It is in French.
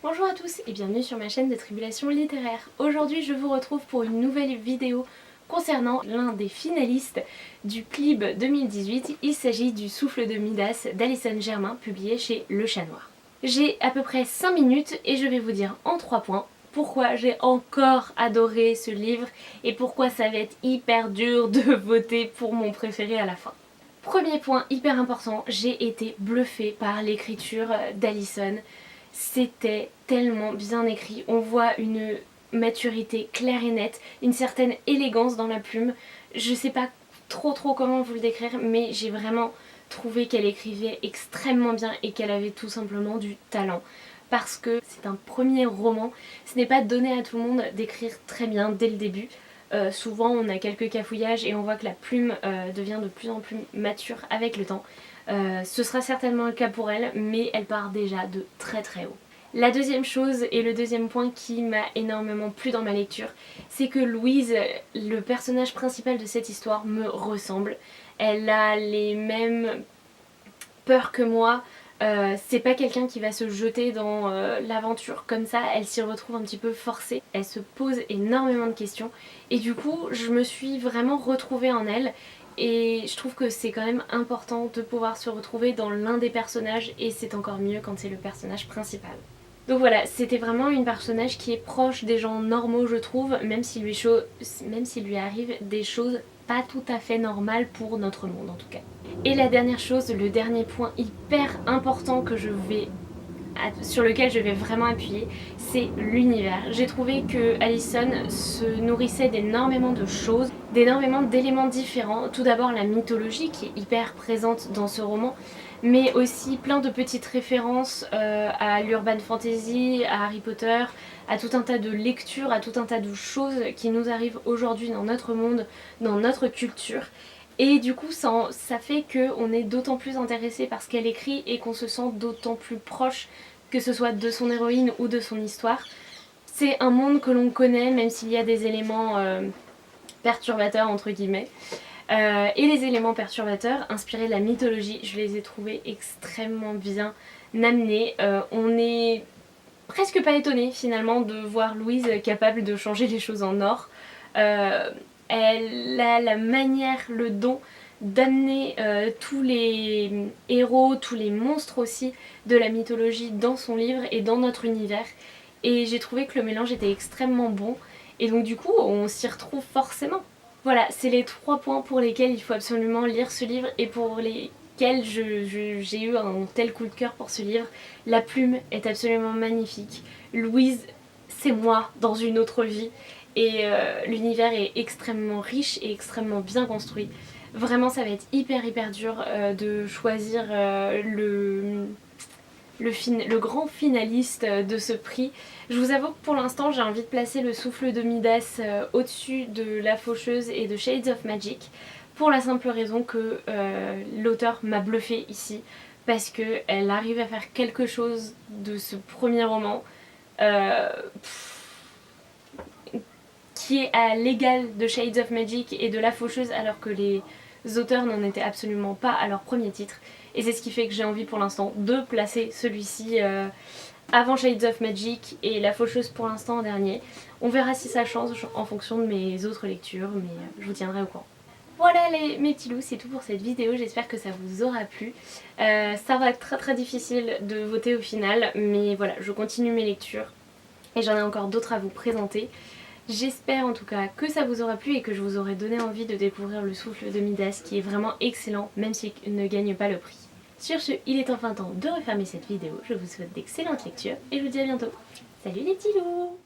Bonjour à tous et bienvenue sur ma chaîne de Tribulations littéraires. Aujourd'hui je vous retrouve pour une nouvelle vidéo concernant l'un des finalistes du PLIB 2018. Il s'agit du Souffle de Midas d'Alison Germain, publié chez Le Chat Noir. J'ai à peu près 5 minutes et je vais vous dire en 3 points pourquoi j'ai encore adoré ce livre et pourquoi ça va être hyper dur de voter pour mon préféré à la fin. Premier point hyper important, j'ai été bluffée par l'écriture d'Alison. C'était tellement bien écrit, on voit une maturité claire et nette, une certaine élégance dans la plume. Je sais pas trop comment vous le décrire, mais j'ai vraiment trouvé qu'elle écrivait extrêmement bien et qu'elle avait tout simplement du talent. Parce que c'est un premier roman, ce n'est pas donné à tout le monde d'écrire très bien dès le début. Souvent on a quelques cafouillages et on voit que la plume devient de plus en plus mature avec le temps. Ce sera certainement le cas pour elle, mais elle part déjà de très haut. La deuxième chose et le deuxième point qui m'a énormément plu dans ma lecture, c'est que Louise, le personnage principal de cette histoire, me ressemble. Elle a les mêmes peurs que moi. C'est pas quelqu'un qui va se jeter dans l'aventure comme ça, elle s'y retrouve un petit peu forcée, elle se pose énormément de questions et du coup je me suis vraiment retrouvée en elle et je trouve que c'est quand même important de pouvoir se retrouver dans l'un des personnages et c'est encore mieux quand c'est le personnage principal. Donc voilà, c'était vraiment une personnage qui est proche des gens normaux je trouve, même s'il lui arrive des choses pas tout à fait normales pour notre monde en tout cas. Et la dernière chose, le dernier point hyper important sur lequel je vais vraiment appuyer, c'est l'univers. J'ai trouvé que Alison se nourrissait d'énormément de choses, d'énormément d'éléments différents. Tout d'abord la mythologie qui est hyper présente dans ce roman, mais aussi plein de petites références à l'urban fantasy, à Harry Potter, à tout un tas de lectures, à tout un tas de choses qui nous arrivent aujourd'hui dans notre monde, dans notre culture. Et du coup ça fait qu'on est d'autant plus intéressé par ce qu'elle écrit et qu'on se sent d'autant plus proche, que ce soit de son héroïne ou de son histoire. C'est un monde que l'on connaît même s'il y a des éléments perturbateurs entre guillemets. Et les éléments perturbateurs inspirés de la mythologie, je les ai trouvés extrêmement bien amenés. On est presque pas étonné finalement de voir Louise capable de changer les choses en or. Elle a la manière, le don d'amener tous les héros, tous les monstres aussi de la mythologie dans son livre et dans notre univers. Et j'ai trouvé que le mélange était extrêmement bon et donc du coup on s'y retrouve forcément. Voilà, c'est les 3 points pour lesquels il faut absolument lire ce livre et pour lesquels j'ai eu un tel coup de cœur pour ce livre. La plume est absolument magnifique. Louise, c'est moi dans une autre vie. Et l'univers est extrêmement riche et extrêmement bien construit. Vraiment ça va être hyper dur de choisir le grand finaliste de ce prix. Je vous avoue que pour l'instant j'ai envie de placer le Souffle de Midas au-dessus de La Faucheuse et de Shades of Magic pour la simple raison que l'auteur m'a bluffée ici parce qu'elle arrive à faire quelque chose de ce premier roman qui est à l'égal de Shades of Magic et de La Faucheuse alors que les auteurs n'en étaient absolument pas à leur premier titre. Et c'est ce qui fait que j'ai envie pour l'instant de placer celui-ci avant Shades of Magic et La Faucheuse pour l'instant en dernier. On verra si ça change en fonction de mes autres lectures, mais je vous tiendrai au courant. Voilà mes petits loups, c'est tout pour cette vidéo, j'espère que ça vous aura plu. Ça va être très difficile de voter au final, mais voilà, je continue mes lectures et j'en ai encore d'autres à vous présenter. J'espère en tout cas que ça vous aura plu et que je vous aurai donné envie de découvrir le Souffle de Midas qui est vraiment excellent même s'il ne gagne pas le prix. Sur ce, il est enfin temps de refermer cette vidéo, je vous souhaite d'excellentes lectures et je vous dis à bientôt. Salut les petits loups!